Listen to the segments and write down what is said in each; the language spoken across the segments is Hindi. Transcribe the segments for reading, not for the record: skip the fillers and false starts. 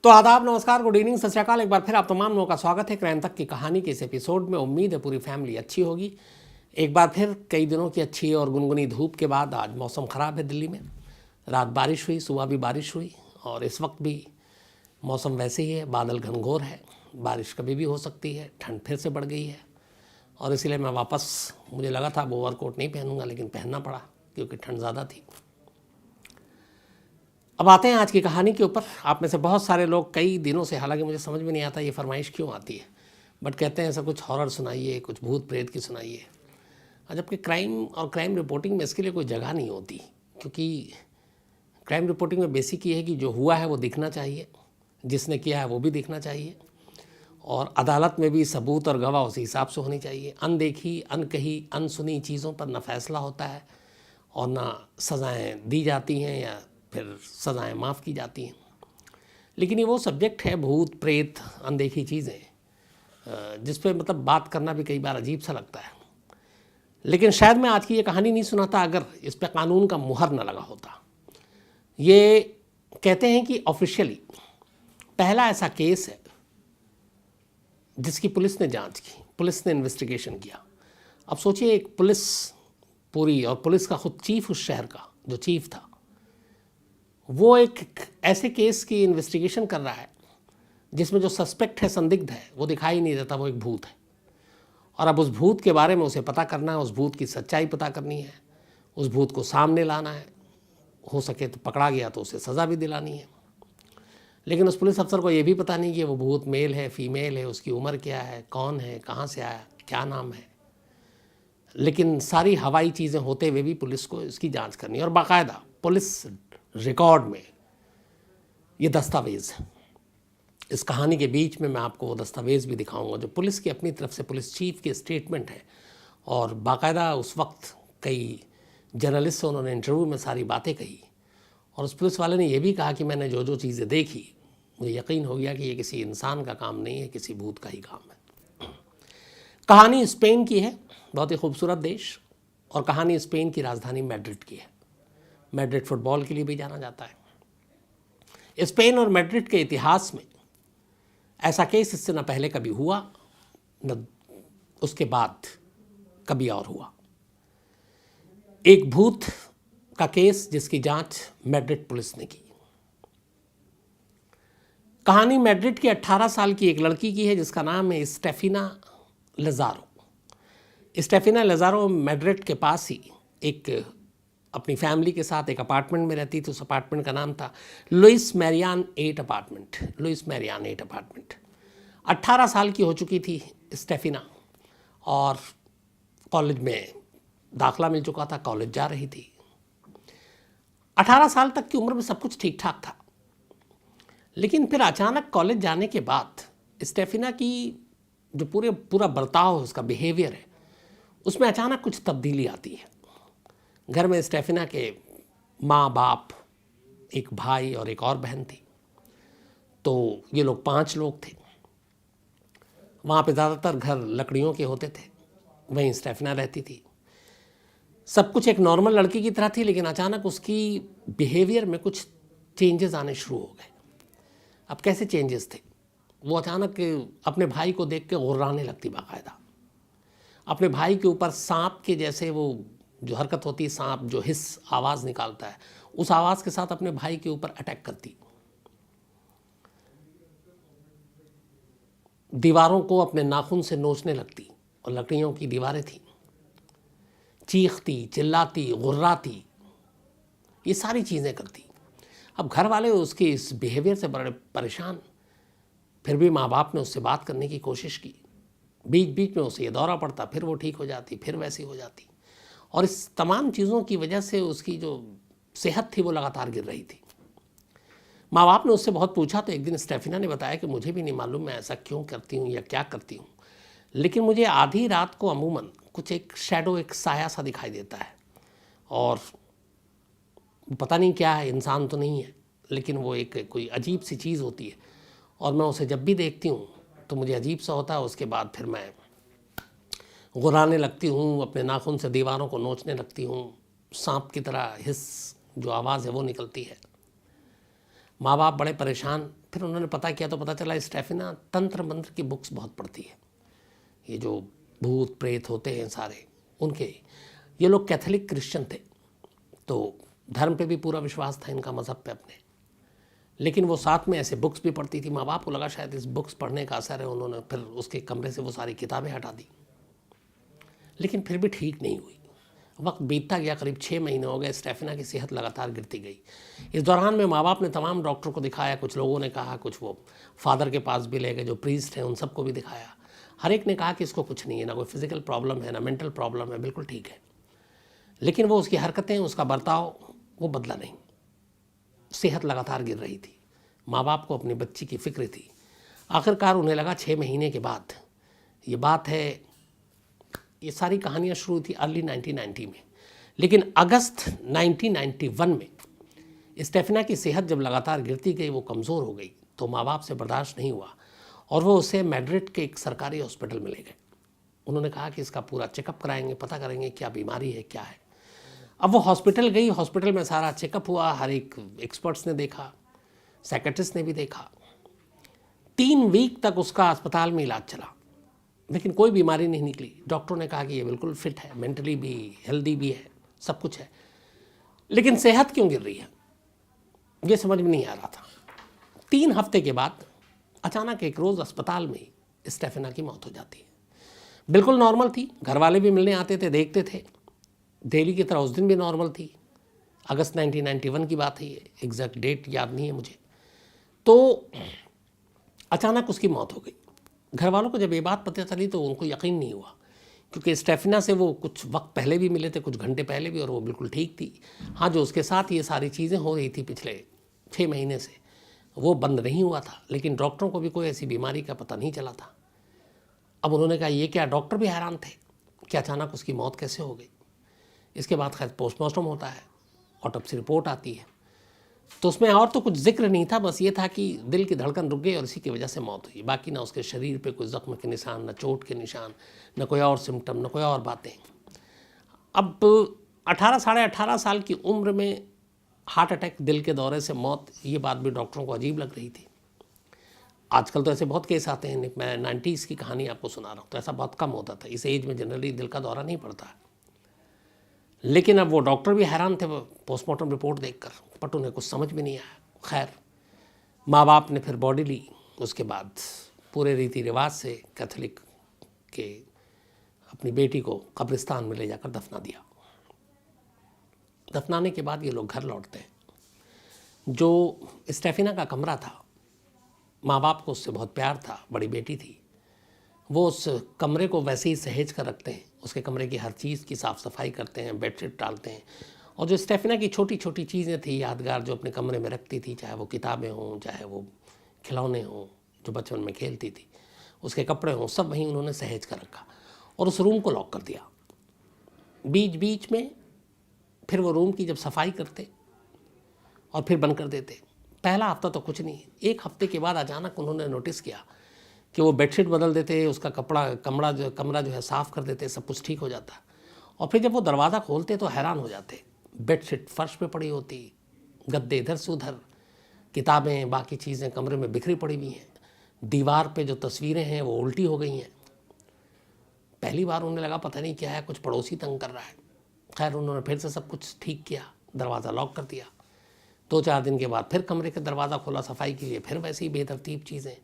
तो आदाब, नमस्कार, गुड इवनिंग, सत श्री अकाल। एक बार फिर आप तमाम लोगों का स्वागत है क्राइम तक की कहानी के इस एपिसोड में। उम्मीद है पूरी फैमिली अच्छी होगी। एक बार फिर कई दिनों की अच्छी और गुनगुनी धूप के बाद आज मौसम ख़राब है दिल्ली में। रात बारिश हुई, सुबह भी बारिश हुई और इस वक्त भी मौसम वैसे ही है, बादल घनघोर है, बारिश कभी भी हो सकती है, ठंड फिर से बढ़ गई है और इसीलिए मैं वापस, मुझे लगा था ओवरकोट नहीं पहनूंगा लेकिन पहनना पड़ा क्योंकि ठंड ज़्यादा थी। अब आते हैं आज की कहानी के ऊपर। आप में से बहुत सारे लोग कई दिनों से, हालांकि मुझे समझ में नहीं आता ये फरमाइश क्यों आती है, बट कहते हैं ऐसा कुछ हॉरर सुनाइए, कुछ भूत प्रेत की सुनाइए। जबकि क्राइम और क्राइम रिपोर्टिंग में इसके लिए कोई जगह नहीं होती, क्योंकि क्राइम रिपोर्टिंग में बेसिक ये है कि जो हुआ है वो दिखना चाहिए, जिसने किया है वो भी दिखना चाहिए और अदालत में भी सबूत और गवाह उसी हिसाब से होनी चाहिए। अनदेखी, अनकही, अनसुनी चीज़ों पर न फैसला होता है और ना सज़ाएँ दी जाती हैं या फिर सज़ाएँ माफ़ की जाती हैं। लेकिन ये वो सब्जेक्ट है, भूत प्रेत, अनदेखी चीज़ें, जिस पे मतलब बात करना भी कई बार अजीब सा लगता है। लेकिन शायद मैं आज की ये कहानी नहीं सुनाता अगर इस पे कानून का मुहर न लगा होता। ये कहते हैं कि ऑफिशियली पहला ऐसा केस है जिसकी पुलिस ने जांच की, पुलिस ने इन्वेस्टिगेशन किया। अब सोचिए, एक पुलिस पूरी, और पुलिस का खुद चीफ उस शहर का जो चीफ था, वो एक ऐसे केस की इन्वेस्टिगेशन कर रहा है जिसमें जो सस्पेक्ट है, संदिग्ध है, वो दिखाई नहीं देता, वो एक भूत है। और अब उस भूत के बारे में उसे पता करना है, उस भूत की सच्चाई पता करनी है, उस भूत को सामने लाना है, हो सके तो पकड़ा गया तो उसे सज़ा भी दिलानी है। लेकिन उस पुलिस अफसर को ये भी पता नहीं कि वो भूत मेल है, फीमेल है, उसकी उम्र क्या है, कौन है, कहाँ से आया, क्या नाम है। लेकिन सारी हवाई चीज़ें होते हुए भी पुलिस को इसकी जांच करनी है और बाकायदा पुलिस रिकॉर्ड में ये दस्तावेज़ है। इस कहानी के बीच में मैं आपको वो दस्तावेज़ भी दिखाऊंगा जो पुलिस की अपनी तरफ से, पुलिस चीफ के स्टेटमेंट है और बाकायदा उस वक्त कई जर्नलिस्ट से उन्होंने इंटरव्यू में सारी बातें कही और उस पुलिस वाले ने यह भी कहा कि मैंने जो जो चीज़ें देखी, मुझे यकीन हो गया कि ये किसी इंसान का काम नहीं है, किसी भूत का ही काम है। कहानी स्पेन की है, बहुत ही खूबसूरत देश, और कहानी स्पेन की राजधानी मैड्रिड की है। मैड्रिड फुटबॉल के लिए भी जाना जाता है। स्पेन और मैड्रिड के इतिहास में ऐसा केस इससे न पहले कभी हुआ, न उसके बाद कभी और हुआ। एक भूत का केस जिसकी जांच मैड्रिड पुलिस ने की। कहानी मैड्रिड की 18 साल की एक लड़की की है जिसका नाम है स्टेफिना लज़ारो। स्टेफिना लज़ारो मैड्रिड के पास ही एक अपनी फैमिली के साथ एक अपार्टमेंट में रहती थी। उस अपार्टमेंट का नाम था Louis Marian 8 apartment. Louis Marian 8 apartment. 18 साल की हो चुकी थी स्टेफिना और कॉलेज में दाखिला मिल चुका था, कॉलेज जा रही थी। 18 साल तक की उम्र में सब कुछ ठीक ठाक था, लेकिन फिर अचानक कॉलेज जाने के बाद स्टेफिना की जो पूरा बर्ताव है, उसका बिहेवियर है, उसमें अचानक कुछ तब्दीली आती है। घर में स्टेफिना के माँ बाप, एक भाई और एक और बहन थी, तो ये लोग 5 लोग थे। वहाँ पे ज़्यादातर घर लकड़ियों के होते थे, वहीं स्टेफिना रहती थी। सब कुछ एक नॉर्मल लड़की की तरह थी, लेकिन अचानक उसकी बिहेवियर में कुछ चेंजेस आने शुरू हो गए। अब कैसे चेंजेस थे? वो अचानक अपने भाई को देख के गुर्राने लगती, बाकायदा अपने भाई के ऊपर सांप के जैसे, वो जो हरकत होती है, सांप जो हिस आवाज़ निकालता है, उस आवाज़ के साथ अपने भाई के ऊपर अटैक करती। दीवारों को अपने नाखून से नोचने लगती, और लकड़ियों की दीवारें थीं। चीखती, चिल्लाती, गुर्राती, ये सारी चीज़ें करती। अब घर वाले उसके इस बिहेवियर से बड़े परेशान। फिर भी माँ बाप ने उससे बात करने की कोशिश की। बीच बीच में उसे ये दौरा पड़ता, फिर वो ठीक हो जाती, फिर वैसी हो जाती, और इस तमाम चीज़ों की वजह से उसकी जो सेहत थी वो लगातार गिर रही थी। माँ बाप ने उससे बहुत पूछा तो एक दिन स्टेफिना ने बताया कि मुझे भी नहीं मालूम मैं ऐसा क्यों करती हूँ या क्या करती हूँ, लेकिन मुझे आधी रात को अमूमन कुछ एक शैडो, एक साया सा दिखाई देता है, और पता नहीं क्या है, इंसान तो नहीं है, लेकिन वो एक कोई अजीब सी चीज़ होती है, और मैं उसे जब भी देखती हूँ तो मुझे अजीब सा होता है। उसके बाद फिर मैं गुर्राने लगती हूँ, अपने नाखून से दीवारों को नोचने लगती हूँ, सांप की तरह हिस जो आवाज़ है वो निकलती है। माँ बाप बड़े परेशान, फिर उन्होंने पता किया तो पता चला स्टेफिना तंत्र मंत्र की बुक्स बहुत पढ़ती है। ये जो भूत प्रेत होते हैं सारे उनके, ये लोग कैथोलिक क्रिश्चियन थे, तो धर्म पे भी पूरा विश्वास था इनका, मज़हब पे अपने, लेकिन वो साथ में ऐसे बुक्स भी पढ़ती थी। माँ बाप को लगा शायद इस बुक्स पढ़ने का असर है, उन्होंने फिर उसके कमरे से वो सारी किताबें हटा दी, लेकिन फिर भी ठीक नहीं हुई। वक्त बीतता गया, करीब 6 महीने हो गए, स्टेफिना की सेहत लगातार गिरती गई। इस दौरान में माँ बाप ने तमाम डॉक्टर को दिखाया, कुछ लोगों ने कहा, कुछ वो फादर के पास भी ले गए जो प्रीस्ट हैं, उन सबको भी दिखाया। हर एक ने कहा कि इसको कुछ नहीं है, ना कोई फिजिकल प्रॉब्लम है, ना मेंटल प्रॉब्लम है, बिल्कुल ठीक है। लेकिन वो उसकी हरकतें, उसका बर्ताव वो बदला नहीं, सेहत लगातार गिर रही थी। माँ बाप को अपनी बच्ची की फिक्र थी। आखिरकार उन्हें लगा 6 महीने के बाद, ये बात है, ये सारी कहानियाँ शुरू थी अर्ली 1990 में, लेकिन अगस्त 1991 में स्टेफिना की सेहत जब लगातार गिरती गई, वो कमज़ोर हो गई, तो माँ बाप से बर्दाश्त नहीं हुआ और वो उसे मैड्रिड के एक सरकारी हॉस्पिटल में ले गए। उन्होंने कहा कि इसका पूरा चेकअप कराएंगे, पता करेंगे क्या बीमारी है, क्या है। अब वो हॉस्पिटल गई, हॉस्पिटल में सारा चेकअप हुआ, हर एक एक्सपर्ट्स ने देखा, साइकेट्रिस्ट ने भी देखा। 3 वीक तक उसका अस्पताल में इलाज चला, लेकिन कोई बीमारी नहीं निकली। डॉक्टरों ने कहा कि ये बिल्कुल फिट है, मेंटली भी हेल्दी भी है, सब कुछ है, लेकिन सेहत क्यों गिर रही है, ये समझ में नहीं आ रहा था। 3 हफ्ते के बाद अचानक एक रोज़ अस्पताल में स्टेफिना की मौत हो जाती है। बिल्कुल नॉर्मल थी, घर वाले भी मिलने आते थे, देखते थे, डेली की तरह उस दिन भी नॉर्मल थी। अगस्त 1991 की बात है, ये एग्जैक्ट डेट याद नहीं है मुझे। तो अचानक उसकी मौत हो गई। घर वालों को जब ये बात पता चली तो उनको यकीन नहीं हुआ, क्योंकि स्टेफिना से वो कुछ वक्त पहले भी मिले थे, कुछ घंटे पहले भी, और वो बिल्कुल ठीक थी। हाँ, जो उसके साथ ये सारी चीज़ें हो रही थी पिछले 6 महीने से, वो बंद नहीं हुआ था, लेकिन डॉक्टरों को भी कोई ऐसी बीमारी का पता नहीं चला था। अब उन्होंने कहा ये क्या, डॉक्टर भी हैरान थे कि अचानक उसकी मौत कैसे हो गई। इसके बाद खैर पोस्टमार्टम होता है, ऑटोप्सी रिपोर्ट आती है, तो उसमें और तो कुछ जिक्र नहीं था, बस ये था कि दिल की धड़कन रुक गई और इसी की वजह से मौत हुई। बाकी ना उसके शरीर पे कोई ज़ख्म के निशान, ना चोट के निशान, ना कोई और सिम्टम, ना कोई और बातें। अब 18 साढ़े 18 साल की उम्र में हार्ट अटैक, दिल के दौरे से मौत, ये बात भी डॉक्टरों को अजीब लग रही थी। आजकल तो ऐसे बहुत केस आते हैं, मैं 90s की कहानी आपको सुना रहा हूँ, तो ऐसा बहुत कम होता था। इस एज में जनरली दिल का दौरा नहीं पड़ता। लेकिन अब वो डॉक्टर भी हैरान थे पोस्टमार्टम रिपोर्ट देखकर, बट उन्हें कुछ समझ में नहीं आया। खैर, माँ बाप ने फिर बॉडी ली, उसके बाद पूरे रीति रिवाज से कैथोलिक के अपनी बेटी को कब्रिस्तान में ले जाकर दफना दिया। दफनाने के बाद ये लोग घर लौटते हैं। जो स्टेफिना का कमरा था, माँ बाप को उससे बहुत प्यार था, बड़ी बेटी थी, वो उस कमरे को वैसे ही सहेज कर रखते हैं। उसके कमरे की हर चीज़ की साफ़ सफाई करते हैं, बेडशीट डालते हैं, और जो स्टेफिना की छोटी छोटी चीज़ें थी यादगार, जो अपने कमरे में रखती थी, चाहे वो किताबें हों, चाहे वो खिलौने हों जो बचपन में खेलती थी, उसके कपड़े हों, सब वहीं उन्होंने सहेज कर रखा और उस रूम को लॉक कर दिया। बीच बीच में फिर वो रूम की जब सफाई करते और फिर बंद कर देते। पहला हफ्ता तो कुछ नहीं, 1 हफ्ते के बाद अचानक उन्होंने नोटिस किया कि वो बेडशीट बदल देते, उसका कमरा जो है साफ़ कर देते, सब कुछ ठीक हो जाता। और फिर जब वो दरवाज़ा खोलते तो हैरान हो जाते, बेडशीट फर्श पे पड़ी होती, गद्दे इधर से उधर, किताबें बाकी चीज़ें कमरे में बिखरी पड़ी हुई हैं, दीवार पे जो तस्वीरें हैं वो उल्टी हो गई हैं। पहली बार उन्हें लगा पता नहीं क्या है, कुछ पड़ोसी तंग कर रहा है। खैर, उन्होंने फिर से सब कुछ ठीक किया, दरवाज़ा लॉक कर दिया। 2-4 दिन के बाद फिर कमरे का दरवाज़ा खोला सफाई के लिए, फिर वैसे ही बेतरतीब चीज़ें,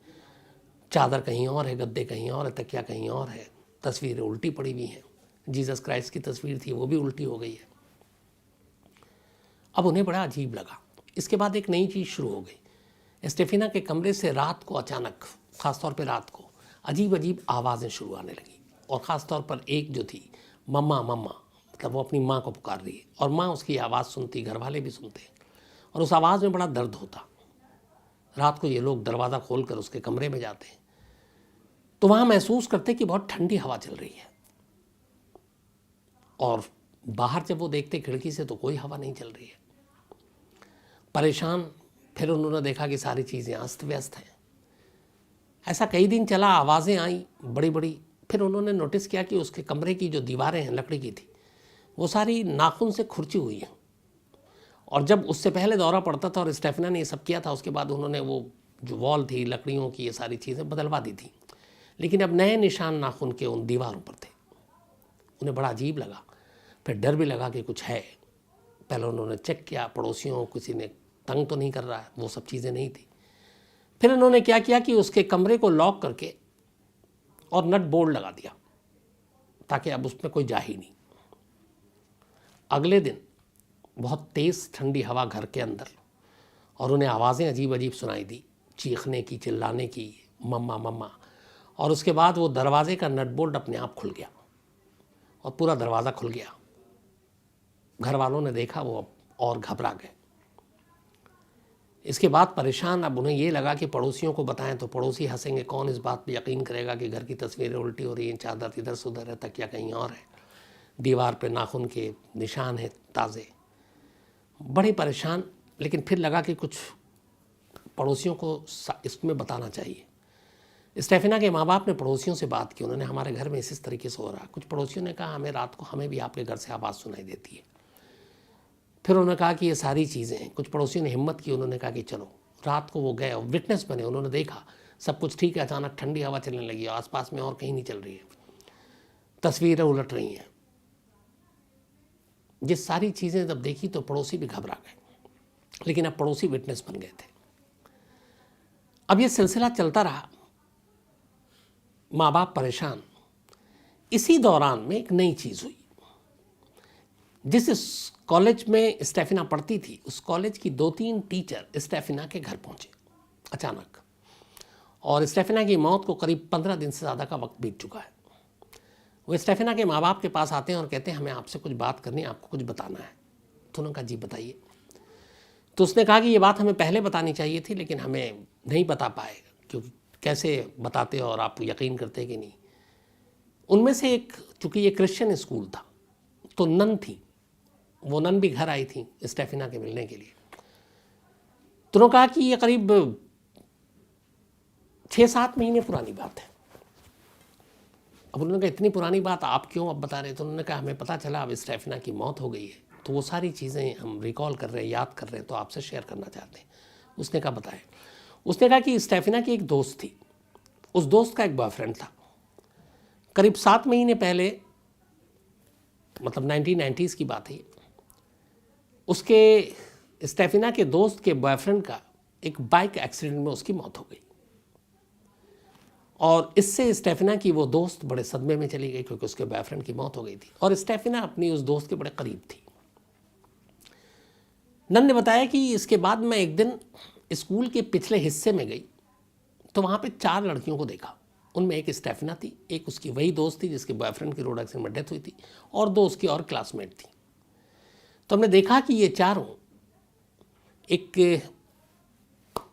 चादर कहीं और है, गद्दे कहीं और है, तकिया कहीं और है, तस्वीरें उल्टी पड़ी हुई हैं। जीसस क्राइस्ट की तस्वीर थी वो भी उल्टी हो गई है। अब उन्हें बड़ा अजीब लगा। इसके बाद एक नई चीज़ शुरू हो गई। स्टेफिना के कमरे से रात को अचानक, ख़ासतौर पे रात को, अजीब अजीब आवाज़ें शुरू आने लगी, और ख़ासतौर पर एक जो थी, मम्मा मम्मा, मतलब वो अपनी माँ को पुकार रही है, और माँ उसकी आवाज़ सुनती, घर वाले भी सुनते, और उस आवाज़ में बड़ा दर्द होता। रात को ये लोग दरवाज़ा खोलकर उसके कमरे में जाते हैं तो वहाँ महसूस करते कि बहुत ठंडी हवा चल रही है, और बाहर जब वो देखते खिड़की से तो कोई हवा नहीं चल रही है। परेशान फिर उन्होंने देखा कि सारी चीज़ें अस्त व्यस्त हैं। ऐसा कई दिन चला, आवाज़ें आई बड़ी बड़ी। फिर उन्होंने नोटिस किया कि उसके कमरे की जो दीवारें हैं लकड़ी की थी, वो सारी नाखून से खुरची हुई हैं। और जब उससे पहले दौरा पड़ता था और स्टेफिना ने ये सब किया था, उसके बाद उन्होंने वो जो वॉल थी लकड़ियों की, ये सारी चीज़ें बदलवा दी थी, लेकिन अब नए निशान नाखून के उन दीवारों पर थे। उन्हें बड़ा अजीब लगा, फिर डर भी लगा कि कुछ है। पहले उन्होंने चेक किया पड़ोसियों, किसी ने तंग तो नहीं कर रहा है, वो सब चीज़ें नहीं थी। फिर उन्होंने क्या किया कि उसके कमरे को लॉक करके और नट बोल्ट लगा दिया ताकि अब उसमें कोई जा ही नहीं। अगले दिन बहुत तेज़ ठंडी हवा घर के अंदर, और उन्हें आवाज़ें अजीब अजीब सुनाई दी, चीखने की, चिल्लाने की, मम्मा मम्मा। और उसके बाद वो दरवाजे का नट बोल्ट अपने आप खुल गया और पूरा दरवाज़ा खुल गया। घर वालों ने देखा, वो और घबरा गए। इसके बाद परेशान अब उन्हें ये लगा कि पड़ोसियों को बताएं तो पड़ोसी हंसेंगे, कौन इस बात पे यकीन करेगा कि घर की तस्वीरें उल्टी हो रही हैं, चादर इधर से उधर है, तकिया कहीं और है, दीवार पे नाखून के निशान हैं ताज़े। बड़े परेशान, लेकिन फिर लगा कि कुछ पड़ोसियों को इसमें बताना चाहिए। स्टेफिना के माँ बाप ने पड़ोसियों से बात की, उन्होंने हमारे घर में इस तरीके से हो रहा है। कुछ पड़ोसियों ने कहा हमें रात को हमें भी आपके घर से आवाज़ सुनाई देती है। फिर उन्होंने कहा कि ये सारी चीज़ें हैं। कुछ पड़ोसियों ने हिम्मत की, उन्होंने कहा कि चलो। रात को वो गए और विटनेस बने, उन्होंने देखा सब कुछ ठीक है, अचानक ठंडी हवा चलने लगी, आसपास में और कहीं नहीं चल रही है, तस्वीरें उलट रही हैं। ये सारी चीज़ें जब देखी तो पड़ोसी भी घबरा गए, लेकिन अब पड़ोसी विटनेस बन गए थे। अब ये सिलसिला चलता रहा, माँ बाप परेशान। इसी दौरान में एक नई चीज़ हुई। जिस कॉलेज में स्टेफिना पढ़ती थी, उस कॉलेज की 2-3 टीचर स्टेफिना के घर पहुंचे अचानक, और स्टेफिना की मौत को करीब 15 दिन से ज़्यादा का वक्त बीत चुका है। वो स्टेफिना के माँ बाप के पास आते हैं और कहते हैं हमें आपसे कुछ बात करनी है, आपको कुछ बताना है। तो उन्होंने कहा जी बताइए। तो उसने कहा कि ये बात हमें पहले बतानी चाहिए थी, लेकिन हमें नहीं बता पाए, क्योंकि कैसे बताते और आप यकीन करते कि नहीं। उनमें से एक, चूँकि ये क्रिश्चियन स्कूल था, तो नन थी, वो नन भी घर आई थी स्टेफिना के मिलने के लिए। तो उन्होंने कहा कि ये करीब 6-7 महीने पुरानी बात है। अब उन्होंने कहा इतनी पुरानी बात आप क्यों अब बता रहे? तो उन्होंने कहा हमें पता चला अब स्टेफिना की मौत हो गई है, तो वो सारी चीज़ें हम रिकॉल कर रहे हैं, याद कर रहे हैं, तो आपसे शेयर करना चाहते हैं। उसने कहा बताएं। उसने कहा कि स्टेफिना की एक दोस्त थी, उस दोस्त का एक बॉयफ्रेंड था। करीब 7 महीने पहले, मतलब 1990s की बात है, उसके स्टेफिना के दोस्त के बॉयफ्रेंड का एक बाइक एक्सीडेंट में उसकी मौत हो गई। और इससे स्टेफिना की वो दोस्त बड़े सदमे में चली गई, क्योंकि उसके बॉयफ्रेंड की मौत हो गई थी और स्टेफिना अपनी उस दोस्त के बड़े करीब थी। नन ने बताया कि इसके बाद मैं एक दिन स्कूल के पिछले हिस्से में गई, तो वहाँ पे 4 लड़कियों को देखा। उनमें एक स्टेफिना थी, एक उसकी वही दोस्त थी जिसके बॉयफ्रेंड की रोड एक्सीडेंट में डेथ हुई थी, और 2 उसकी और क्लासमेट थी। तो हमने देखा कि ये चारों एक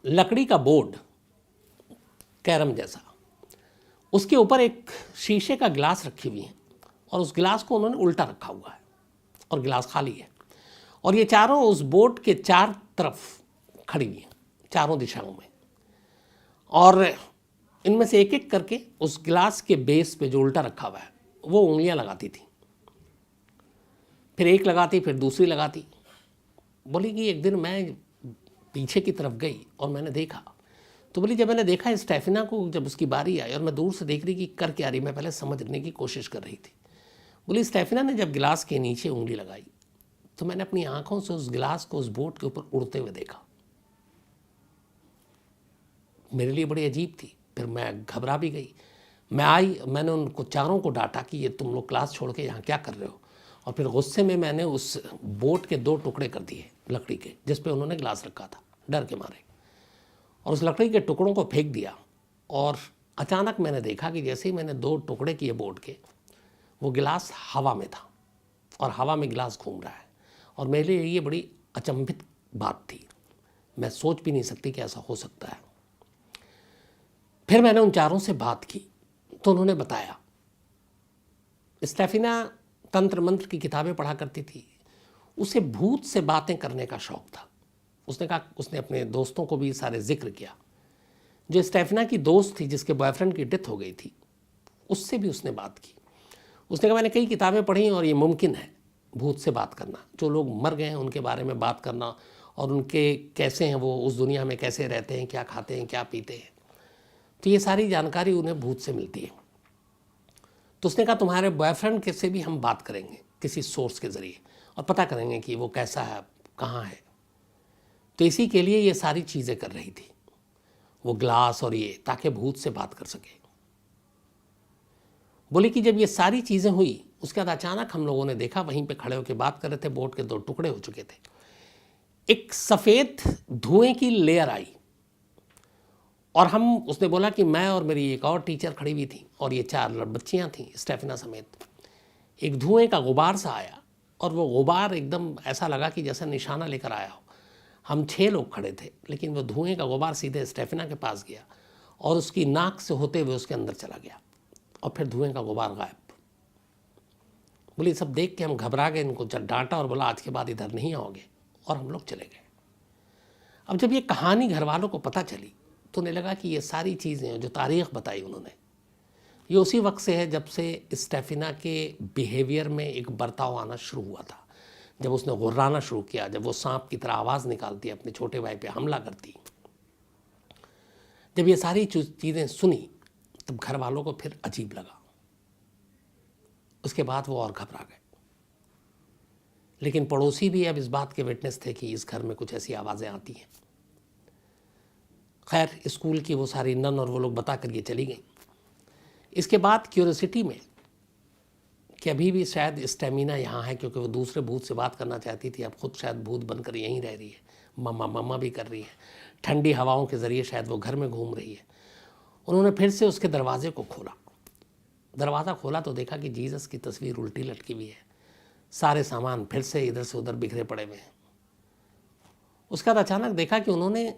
लकड़ी का बोर्ड, कैरम जैसा, उसके ऊपर एक शीशे का गिलास रखी हुई है, और उस गिलास को उन्होंने उल्टा रखा हुआ है और गिलास खाली है। और ये चारों उस बोर्ड के 4 तरफ खड़ी हुई हैं, चारों दिशाओं में, और इनमें से एक एक करके उस गिलास के बेस पे जो उल्टा रखा हुआ है वो उंगलियां लगाती थी। फिर एक लगाती, फिर दूसरी लगाती। बोली कि एक दिन मैं पीछे की तरफ गई और मैंने देखा, तो बोली जब मैंने देखा स्टेफिना को, जब उसकी बारी आई और मैं दूर से देख रही कि कर क्या रही, मैं पहले समझने की कोशिश कर रही थी। बोली स्टेफिना ने जब गिलास के नीचे उंगली लगाई तो मैंने अपनी आंखों से उस गिलास को उस बोर्ड के ऊपर उड़ते हुए देखा। मेरे लिए बड़ी अजीब थी। फिर मैं घबरा भी गई। मैं आई, मैंने उनको चारों को डांटा कि ये तुम लोग क्लास छोड़ के यहाँ क्या कर रहे हो, और फिर गुस्से में मैंने उस बोर्ड के 2 टुकड़े कर दिए लकड़ी के, जिस पे उन्होंने ग्लास रखा था, डर के मारे, और उस लकड़ी के टुकड़ों को फेंक दिया। और अचानक मैंने देखा कि जैसे ही मैंने 2 टुकड़े किए बोर्ड के, वो गिलास हवा में था और हवा में गिलास घूम रहा है। और मेरे लिए ये बड़ी अचंभित बात थी, मैं सोच भी नहीं सकती कि ऐसा हो सकता है। फिर मैंने उन चारों से बात की तो उन्होंने बताया स्टेफिना तंत्र मंत्र की किताबें पढ़ा करती थी, उसे भूत से बातें करने का शौक था। उसने कहा, उसने अपने दोस्तों को भी सारे जिक्र किया। जो स्टेफिना की दोस्त थी जिसके बॉयफ्रेंड की डेथ हो गई थी, उससे भी उसने बात की। उसने कहा मैंने कई किताबें पढ़ी और ये मुमकिन है भूत से बात करना, जो लोग मर गए हैं उनके बारे में बात करना, और उनके कैसे हैं, वो उस दुनिया में कैसे रहते हैं, क्या खाते हैं, क्या पीते हैं। तो ये सारी जानकारी उन्हें भूत से मिलती है। तो उसने कहा तुम्हारे बॉयफ्रेंड के से भी हम बात करेंगे किसी सोर्स के ज़रिए और पता करेंगे कि वो कैसा है, कहाँ है। तो इसी के लिए ये सारी चीज़ें कर रही थी, वो ग्लास और ये, ताकि भूत से बात कर सके। बोले कि जब ये सारी चीज़ें हुई उसके बाद अचानक हम लोगों ने देखा, वहीं पे खड़े होकर बात कर रहे थे, बोट के 2 टुकड़े हो चुके थे, एक सफ़ेद धुएं की लेयर आई और उसने बोला कि मैं और मेरी एक और टीचर खड़ी हुई थी और ये 4 बच्चियां थीं स्टेफिना समेत। एक धुएं का गुबार सा आया और वो गुबार एकदम ऐसा लगा कि जैसे निशाना लेकर आया हो। हम 6 लोग खड़े थे, लेकिन वो धुएं का गुबार सीधे स्टेफिना के पास गया और उसकी नाक से होते हुए उसके अंदर चला गया और फिर धुएं का गुबार गायब। बोली सब देख के हम घबरा गए, इनको डांटा और बोला आज के बाद इधर नहीं आओगे, और हम लोग चले गए। अब जब ये कहानी घर वालों को पता चली तो उन्हें लगा कि ये सारी चीज़ें जो तारीख़ बताई उन्होंने, ये उसी वक्त से है जब से स्टेफिना के बिहेवियर में एक बर्ताव आना शुरू हुआ था, जब उसने गुर्राना शुरू किया, जब वो सांप की तरह आवाज़ निकालती, अपने छोटे भाई पे हमला करती। जब ये सारी चीज़ें सुनी तब घर वालों को फिर अजीब लगा। उसके बाद वो और घबरा गए। लेकिन पड़ोसी भी अब इस बात के विटनेस थे कि इस घर में कुछ ऐसी आवाज़ें आती हैं। खैर स्कूल की वो सारी नन और वो लोग बता कर ये चली गई। इसके बाद क्यूरियोसिटी में कि अभी भी शायद स्टेमिना यहाँ है, क्योंकि वो दूसरे भूत से बात करना चाहती थी, अब खुद शायद भूत बनकर यहीं रह रही है, मम्मा मम्मा भी कर रही है, ठंडी हवाओं के ज़रिए शायद वो घर में घूम रही है। उन्होंने फिर से उसके दरवाजे को खोला। दरवाज़ा खोला तो देखा कि जीसस की तस्वीर उल्टी लटकी हुई है, सारे सामान फिर से इधर से उधर बिखरे पड़े हुए हैं। उसके बाद अचानक देखा कि उन्होंने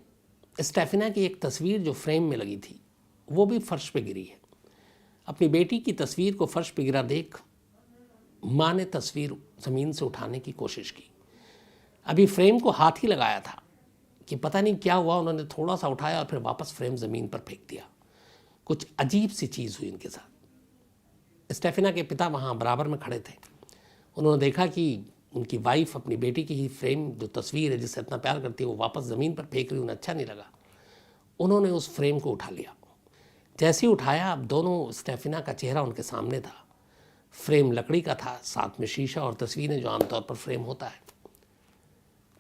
स्टेफिना की एक तस्वीर जो फ्रेम में लगी थी वो भी फर्श पे गिरी है। अपनी बेटी की तस्वीर को फर्श पे गिरा देख माँ ने तस्वीर ज़मीन से उठाने की कोशिश की। अभी फ्रेम को हाथ ही लगाया था कि पता नहीं क्या हुआ, उन्होंने थोड़ा सा उठाया और फिर वापस फ्रेम ज़मीन पर फेंक दिया। कुछ अजीब सी चीज़ हुई उनके साथ। स्टेफिना के पिता वहाँ बराबर में खड़े थे। उन्होंने देखा कि उनकी वाइफ अपनी बेटी की ही फ्रेम, जो तस्वीर है जिससे इतना प्यार करती है, वो वापस ज़मीन पर फेंक रही। उन्हें अच्छा नहीं लगा। उन्होंने उस फ्रेम को उठा लिया। जैसे ही उठाया, अब दोनों स्टेफिना का चेहरा उनके सामने था। फ्रेम लकड़ी का था, साथ में शीशा और तस्वीरें जो आमतौर पर फ्रेम होता है।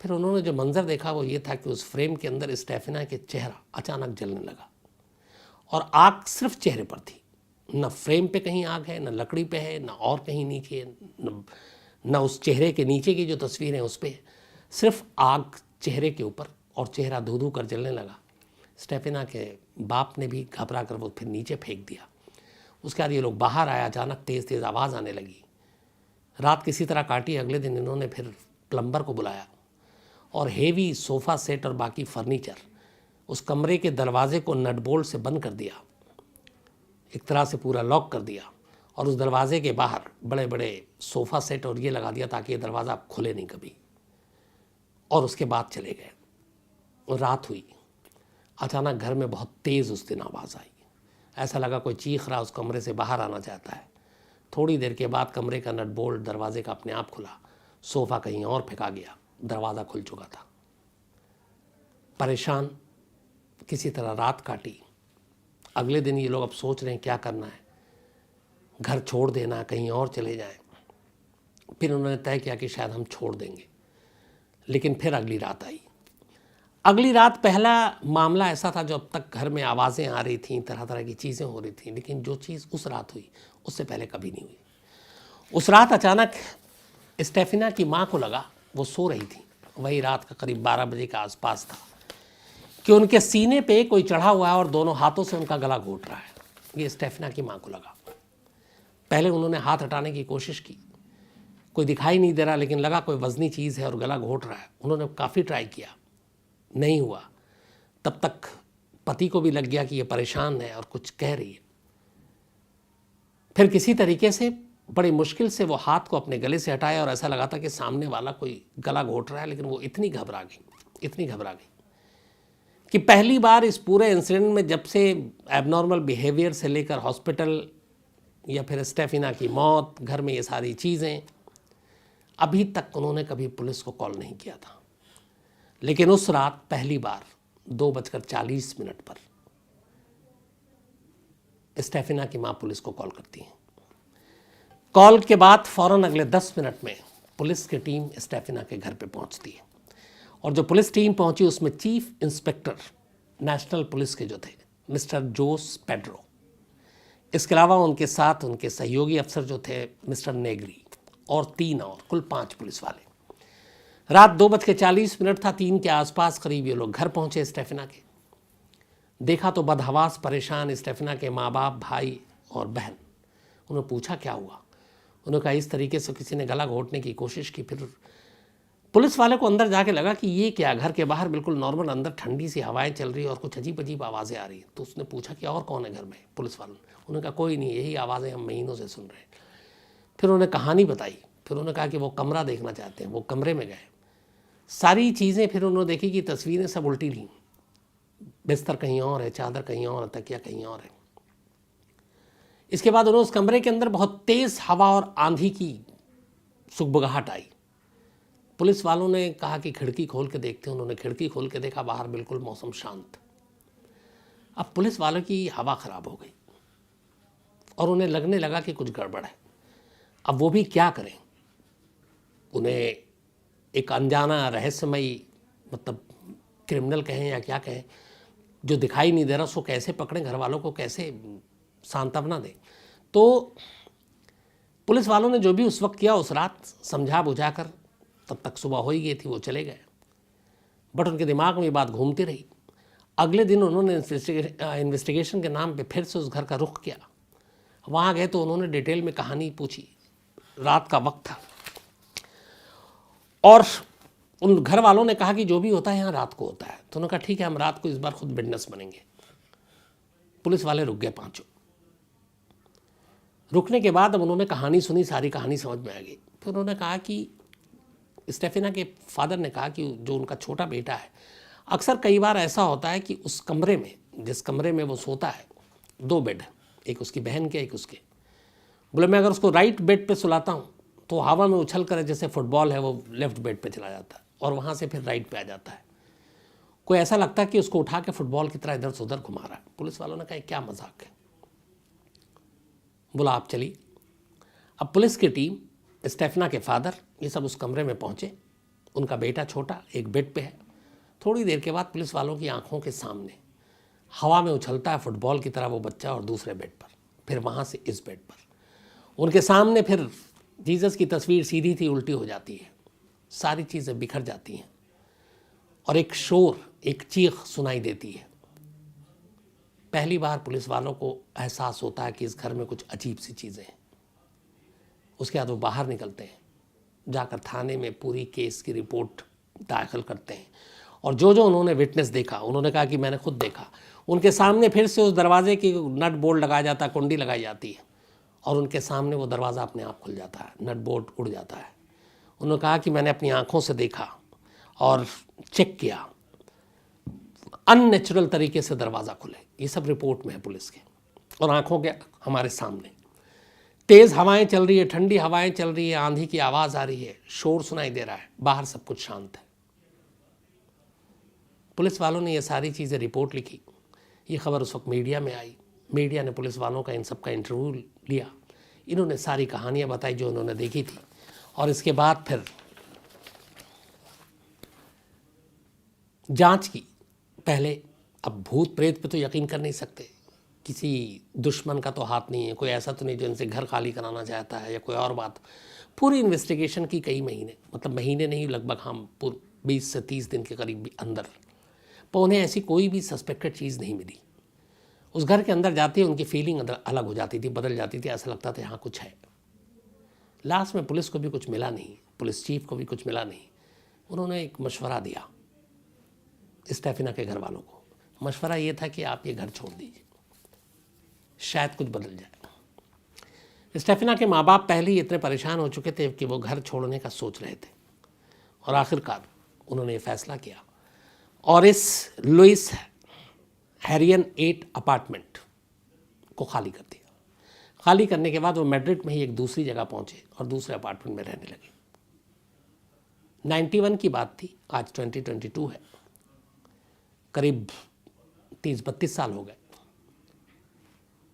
फिर उन्होंने जो मंजर देखा वो ये था कि उस फ्रेम के अंदर स्टेफिना के चेहरा अचानक जलने लगा और आग सिर्फ चेहरे पर थी। न फ्रेम पे कहीं आग है, न लकड़ी पे है, न और कहीं नीचे, न उस चेहरे के नीचे की जो तस्वीर है उस पर, सिर्फ आग चेहरे के ऊपर, और चेहरा धू धू कर जलने लगा। स्टेफिना के बाप ने भी घबरा कर वो फिर नीचे फेंक दिया। उसके बाद ये लोग बाहर आया, अचानक तेज़ तेज़ आवाज़ आने लगी। रात किसी तरह काटी। अगले दिन इन्होंने फिर प्लम्बर को बुलाया और हेवी सोफ़ा सेट और बाकी फर्नीचर, उस कमरे के दरवाजे को नट बोल्ट से बंद कर दिया, एक तरह से पूरा लॉक कर दिया, और उस दरवाजे के बाहर बड़े बड़े सोफ़ा सेट और ये लगा दिया ताकि ये दरवाज़ा खुले नहीं कभी। और उसके बाद चले गए। और रात हुई। अचानक घर में बहुत तेज़ उस दिन आवाज़ आई। ऐसा लगा कोई चीख रहा, उस कमरे से बाहर आना चाहता है। थोड़ी देर के बाद कमरे का नट बोल्ट दरवाजे का अपने आप खुला, सोफ़ा कहीं और फेंका गया, दरवाज़ा खुल चुका था। परेशान किसी तरह रात काटी। अगले दिन ये लोग अब सोच रहे हैं क्या करना है, घर छोड़ देना, कहीं और चले जाएं। फिर उन्होंने तय किया कि शायद हम छोड़ देंगे। लेकिन फिर अगली रात आई। अगली रात पहला मामला ऐसा था जो अब तक घर में आवाज़ें आ रही थीं, तरह तरह की चीज़ें हो रही थीं, लेकिन जो चीज़ उस रात हुई उससे पहले कभी नहीं हुई। उस रात अचानक स्टेफिना की माँ को लगा, वो सो रही थी, वही रात का करीब 12 बजे के आसपास था, कि उनके सीने पे कोई चढ़ा हुआ है और दोनों हाथों से उनका गला घोंट रहा है। ये स्टेफिना की माँ को लगा। पहले उन्होंने हाथ हटाने की कोशिश की, कोई दिखाई नहीं दे रहा, लेकिन लगा कोई वजनी चीज़ है और गला घोंट रहा है। उन्होंने काफ़ी ट्राई किया, नहीं हुआ। तब तक पति को भी लग गया कि ये परेशान है और कुछ कह रही है। फिर किसी तरीके से बड़ी मुश्किल से वो हाथ को अपने गले से हटाया और ऐसा लगा था कि सामने वाला कोई गला घोंट रहा है, लेकिन वो इतनी घबरा गई कि पहली बार इस पूरे इंसिडेंट में, जब से एबनॉर्मल बिहेवियर से लेकर हॉस्पिटल या फिर स्टेफिना की मौत, घर में ये सारी चीज़ें, अभी तक उन्होंने कभी पुलिस को कॉल नहीं किया था। लेकिन उस रात पहली बार 2:40 पर स्टेफिना की मां पुलिस को कॉल करती है। कॉल के बाद फौरन अगले 10 मिनट में पुलिस की टीम स्टेफिना के घर पे पहुंचती है। और जो पुलिस टीम पहुंची उसमें चीफ इंस्पेक्टर नेशनल पुलिस के जो थे मिस्टर जोस पेड्रो, इसके अलावा उनके साथ उनके सहयोगी अफसर जो थे मिस्टर नेगरी और 3 और कुल 5 पुलिस वाले। रात 2:40 था, 3 के आसपास करीब ये लोग घर पहुंचे स्टेफिना के। देखा तो बदहवास परेशान स्टेफिना के माँ बाप, भाई और बहन। उन्होंने पूछा क्या हुआ। उन्होंने कहा इस तरीके से किसी ने गला घोटने की कोशिश की। फिर पुलिस वाले को अंदर जाके लगा कि ये क्या, घर के बाहर बिल्कुल नॉर्मल, अंदर ठंडी सी हवाएं चल रही है और कुछ अजीब अजीब आवाज़ें आ रही हैं। तो उसने पूछा कि और कौन है घर में, पुलिस वालों ने। उन्होंने कहा कोई नहीं, यही आवाज़ें हम महीनों से सुन रहे हैं। फिर उन्होंने कहानी बताई। फिर उन्होंने कहा कि वो कमरा देखना चाहते हैं। वो कमरे में गए, सारी चीज़ें फिर उन्होंने देखी कि तस्वीरें सब उल्टी ली, बिस्तर कहीं और है, चादर कहीं और है, तकिया कहीं और है। इसके बाद उन्होंने उस कमरे के अंदर बहुत तेज़ हवा और आंधी की सुगबुगाहट आई। पुलिस वालों ने कहा कि खिड़की खोल के देखते हैं। उन्होंने खिड़की खोल के देखा, बाहर बिल्कुल मौसम शांत। अब पुलिस वालों की हवा खराब हो गई और उन्हें लगने लगा कि कुछ गड़बड़ है। अब वो भी क्या करें। उन्हें एक अनजाना रहस्यमयी, मतलब क्रिमिनल कहें या क्या कहें, जो दिखाई नहीं दे रहा, उसको कैसे पकड़ें, घर वालों को कैसे सांत्वना दें। तो पुलिस वालों ने जो भी उस वक्त किया, उस रात समझा बुझा कर, तब तक सुबह हो ही गई थी, वो चले गए। बट उनके दिमाग में ये बात घूमती रही। अगले दिन उन्होंने इन्वेस्टिगेशन के नाम पे फिर से उस घर का रुख किया। वहाँ गए तो उन्होंने डिटेल में कहानी पूछी। रात का वक्त था और उन घर वालों ने कहा कि जो भी होता है यहाँ रात को होता है। तो उन्होंने कहा ठीक है, हम रात को इस बार खुद विटनेस बनेंगे। पुलिस वाले रुक गए पांचों। रुकने के बाद अब उन्होंने कहानी सुनी, सारी कहानी समझ में आ गई। फिर उन्होंने कहा कि स्टेफिना के फादर ने कहा कि जो उनका छोटा बेटा है, अक्सर कई बार ऐसा होता है कि उस कमरे में, जिस कमरे में वो सोता है, 2 बेड है, एक उसकी बहन के, एक उसके। बोले मैं अगर उसको राइट बेड पे सुलाता हूँ तो हवा में उछल कर, जैसे फुटबॉल है, वो लेफ्ट बेड पे चला जाता है और वहाँ से फिर राइट पे आ जाता है। कोई ऐसा लगता है कि उसको उठा के फुटबॉल की तरह इधर से उधर घुमा रहा है। पुलिस वालों ने कहा क्या मजाक है। बोला आप चलिए। अब पुलिस की टीम, स्टेफिना के फादर, ये सब उस कमरे में पहुँचे। उनका बेटा छोटा एक बेड पे है। थोड़ी देर के बाद पुलिस वालों की आंखों के सामने हवा में उछलता है फुटबॉल की तरह वो बच्चा, और दूसरे बेड पर, फिर वहाँ से इस बेड पर। उनके सामने फिर जीसस की तस्वीर सीधी थी उल्टी हो जाती है, सारी चीज़ें बिखर जाती हैं और एक शोर, एक चीख सुनाई देती है। पहली बार पुलिस वालों को एहसास होता है कि इस घर में कुछ अजीब सी चीज़ें हैं। उसके बाद वो बाहर निकलते हैं, जाकर थाने में पूरी केस की रिपोर्ट दाखिल करते हैं। और जो जो उन्होंने विटनेस देखा, उन्होंने कहा कि मैंने खुद देखा। उनके सामने फिर से उस दरवाजे की नट बोल्ट लगाया जाता है, कुंडी लगाई जाती है और उनके सामने वो दरवाज़ा अपने आप खुल जाता है, नट बोल्ट उड़ जाता है। उन्होंने कहा कि मैंने अपनी आंखों से देखा और चेक किया, अननेचुरल तरीके से दरवाज़ा खुले। ये सब रिपोर्ट में है पुलिस के, और आंखों के हमारे सामने तेज़ हवाएं चल रही है, ठंडी हवाएं चल रही है, आंधी की आवाज़ आ रही है, शोर सुनाई दे रहा है, बाहर सब कुछ शांत है। पुलिस वालों ने ये सारी चीज़ें रिपोर्ट लिखी। ये खबर उस वक्त मीडिया में आई। मीडिया ने पुलिस वालों का, इन सब का इंटरव्यू लिया। इन्होंने सारी कहानियाँ बताई जो उन्होंने देखी थी। और इसके बाद फिर जांच की। पहले अब भूत प्रेत पे तो यकीन कर नहीं सकते, किसी दुश्मन का तो हाथ नहीं है, कोई ऐसा तो नहीं जो इनसे घर खाली कराना चाहता है या कोई और बात। पूरी इन्वेस्टिगेशन की कई महीने, मतलब महीने नहीं, लगभग हम 20 से 30 दिन के करीब अंदर, पर उन्हें ऐसी कोई भी सस्पेक्टेड चीज़ नहीं मिली। उस घर के अंदर जाते ही उनकी फीलिंग अलग हो जाती थी, बदल जाती थी, ऐसा लगता था यहाँ कुछ है। लास्ट में पुलिस को भी कुछ मिला नहीं, पुलिस चीफ को भी कुछ मिला नहीं। उन्होंने एक मशवरा दिया स्टेफिना के घर वालों को। मशवरा ये था कि आप ये घर छोड़ दीजिए, शायद कुछ बदल जाए। स्टेफिना के माँ बाप पहले ही इतने परेशान हो चुके थे कि वो घर छोड़ने का सोच रहे थे, और आखिरकार उन्होंने ये फैसला किया और इस लुइस हैरियन 8 अपार्टमेंट को खाली कर दिया। खाली करने के बाद वो मैड्रिड में ही एक दूसरी जगह पहुंचे और दूसरे अपार्टमेंट में रहने लगे। 91 की बात थी, आज 2022 है, करीब 30-32 साल हो गए।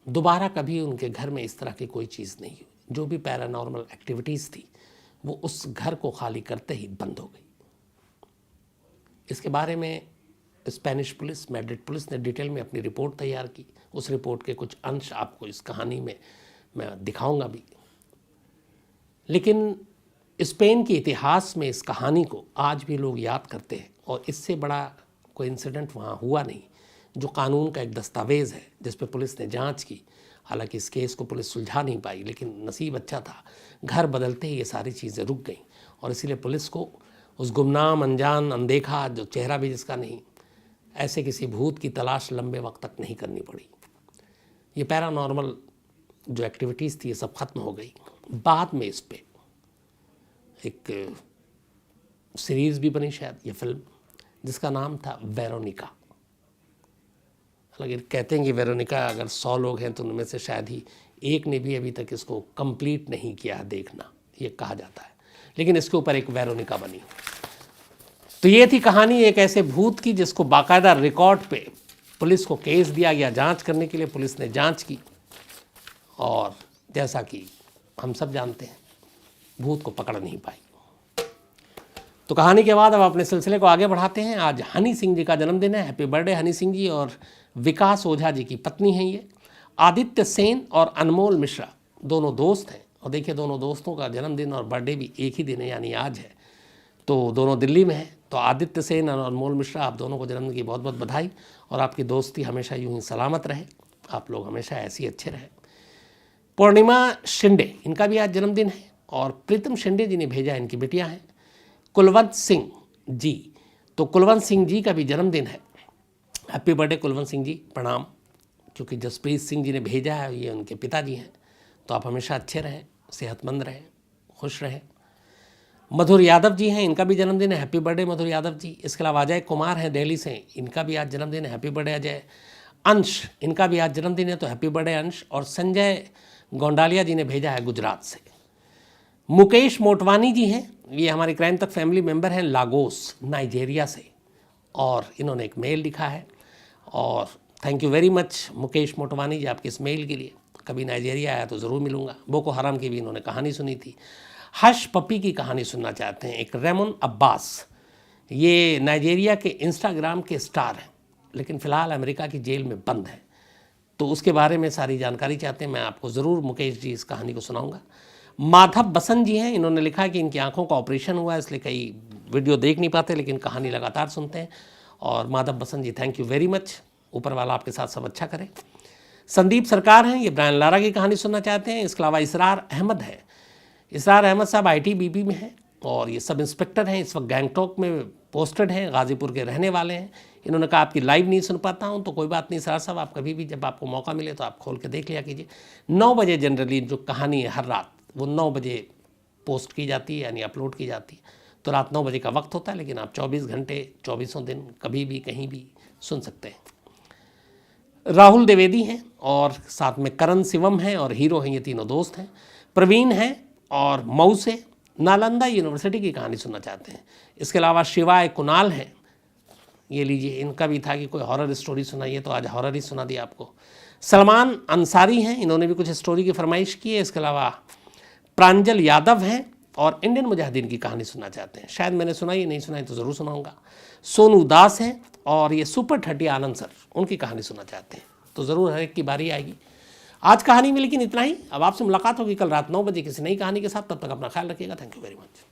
दोबारा कभी उनके घर में इस तरह की कोई चीज़ नहीं हुई। जो भी पैरानॉर्मल एक्टिविटीज़ थी वो उस घर को खाली करते ही बंद हो गई। इसके बारे में स्पेनिश पुलिस, मैड्रिड पुलिस ने डिटेल में अपनी रिपोर्ट तैयार की। उस रिपोर्ट के कुछ अंश आपको इस कहानी में मैं दिखाऊंगा भी। लेकिन स्पेन के इतिहास में इस कहानी को आज भी लोग याद करते हैं, और इससे बड़ा कोई इंसिडेंट वहाँ हुआ नहीं, जो कानून का एक दस्तावेज़ है जिस पे पुलिस ने जांच की। हालांकि इस केस को पुलिस सुलझा नहीं पाई, लेकिन नसीब अच्छा था, घर बदलते ही ये सारी चीज़ें रुक गईं, और इसीलिए पुलिस को उस गुमनाम, अनजान, अनदेखा, जो चेहरा भी जिसका नहीं, ऐसे किसी भूत की तलाश लंबे वक्त तक नहीं करनी पड़ी। ये पैरानॉर्मल जो एक्टिविटीज़ थी ये सब खत्म हो गई। बाद में इस पे एक सीरीज़ भी बनी, शायद ये फिल्म, जिसका नाम था वेरोनिका। हालांकि कहते हैं कि वेरोनिका अगर 100 लोग हैं तो उनमें से शायद ही एक ने भी अभी तक इसको कंप्लीट नहीं किया है देखना, ये कहा जाता है। लेकिन इसके ऊपर एक वेरोनिका बनी। तो ये थी कहानी एक ऐसे भूत की जिसको बाकायदा रिकॉर्ड पे पुलिस को केस दिया गया जांच करने के लिए। पुलिस ने जांच की, और जैसा कि हम सब जानते हैं, भूत को पकड़ नहीं पाई। तो कहानी के बाद अब अपने सिलसिले को आगे बढ़ाते हैं। आज हनी सिंह जी का जन्मदिन है। Happy birthday Honey Singh ji. और विकास ओझा जी की पत्नी हैं ये, आदित्य सेन और अनमोल मिश्रा, दोनों दोस्त हैं। और देखिए, दोनों दोस्तों का जन्मदिन और बर्थडे भी एक ही दिन है, यानी आज है। तो दोनों दिल्ली में हैं। तो आदित्य सेन और अनमोल मिश्रा, आप दोनों को जन्मदिन की बहुत बहुत बधाई, और आपकी दोस्ती हमेशा यूं ही सलामत रहे, आप लोग हमेशा ऐसे ही अच्छे रहें। पूर्णिमा शिंदे, इनका भी आज जन्मदिन है। और प्रीतम शिंदे जी ने भेजा, इनकी बेटियां हैं। कुलवंत सिंह जी, तो कुलवंत सिंह जी का भी जन्मदिन है। हैप्पी बर्थडे कुलवंत सिंह जी, प्रणाम। क्योंकि जसप्रीत सिंह जी ने भेजा है, ये उनके पिताजी हैं। तो आप हमेशा अच्छे रहें, सेहतमंद रहें, खुश रहें। मधुर यादव जी हैं, इनका भी जन्मदिन है। हैप्पी बर्थडे मधुर यादव जी। इसके अलावा अजय कुमार हैं दिल्ली से, इनका भी आज जन्मदिन है। Happy birthday Ajay. अंश, इनका भी आज जन्मदिन है, तो हैप्पी बर्थडे अंश। और संजय गोंडालिया जी ने भेजा है गुजरात से। मुकेश मोटवानी जी हैं, ये हमारी क्राइम तक फैमिली मेंबर हैं, लागोस नाइजेरिया से, और इन्होंने एक मेल लिखा है। और thank you very much Mukesh Motwani ji आपके इस मेल के लिए। कभी नाइजेरिया आया तो ज़रूर मिलूंगा। बोको हराम की भी इन्होंने कहानी सुनी थी। हश पपी की कहानी सुनना चाहते हैं। एक रेमन अब्बास, ये नाइजेरिया के इंस्टाग्राम के स्टार हैं, लेकिन फ़िलहाल अमेरिका की जेल में बंद है। तो उसके बारे में सारी जानकारी चाहते हैं, मैं आपको ज़रूर मुकेश जी इस कहानी को सुनाऊंगा। माधव बसंत जी हैं, इन्होंने लिखा कि इनकी आंखों का ऑपरेशन हुआ है, इसलिए कई वीडियो देख नहीं पाते, लेकिन कहानी लगातार सुनते हैं। और माधव बसंत जी, थैंक यू वेरी मच। ऊपर वाला आपके साथ सब अच्छा करे। संदीप सरकार हैं, ये ब्रायन लारा की कहानी सुनना चाहते हैं। इसके अलावा इसरार अहमद है। इसरार अहमद साहब ITBP में हैं, और ये सब इंस्पेक्टर हैं, इस वक्त गैंगटॉक में पोस्टेड हैं, गाज़ीपुर के रहने वाले हैं। इन्होंने कहा आपकी लाइव नहीं सुन पाता हूं, तो कोई बात नहीं इसरार साहब, आप कभी भी जब आपको मौका मिले तो आप खोल के देख लिया कीजिए। 9 बजे जनरली जो कहानी है हर रात, वो 9 बजे पोस्ट की जाती है, यानी अपलोड की जाती है। तो रात 9 बजे का वक्त होता है, लेकिन आप 24 घंटे 24 दिन कभी भी कहीं भी सुन सकते हैं। राहुल द्विवेदी हैं, और साथ में करण शिवम हैं, और हीरो हैं, ये तीनों दोस्त हैं। प्रवीण हैं, और मऊ से नालंदा यूनिवर्सिटी की कहानी सुनना चाहते हैं। इसके अलावा शिवाय कुणाल हैं, ये लीजिए, इनका भी था कि कोई हॉरर स्टोरी सुनाइए, तो आज हॉरर ही सुना दिया आपको। सलमान अंसारी हैं, इन्होंने भी कुछ स्टोरी की फरमाइश की है। इसके अलावा प्रांजल यादव हैं, और इंडियन मुजाहिदीन की कहानी सुनना चाहते हैं। शायद मैंने सुनाई, नहीं सुनाई तो ज़रूर सुनाऊंगा। सोनू दास हैं, और ये सुपर 30 आनंद सर, उनकी कहानी सुनना चाहते हैं। तो ज़रूर हर एक की बारी आएगी। आज कहानी में लेकिन इतना ही। अब आपसे मुलाकात होगी कल रात 9 बजे किसी नई कहानी के साथ। तब तक अपना ख्याल रखिएगा। Thank you very much.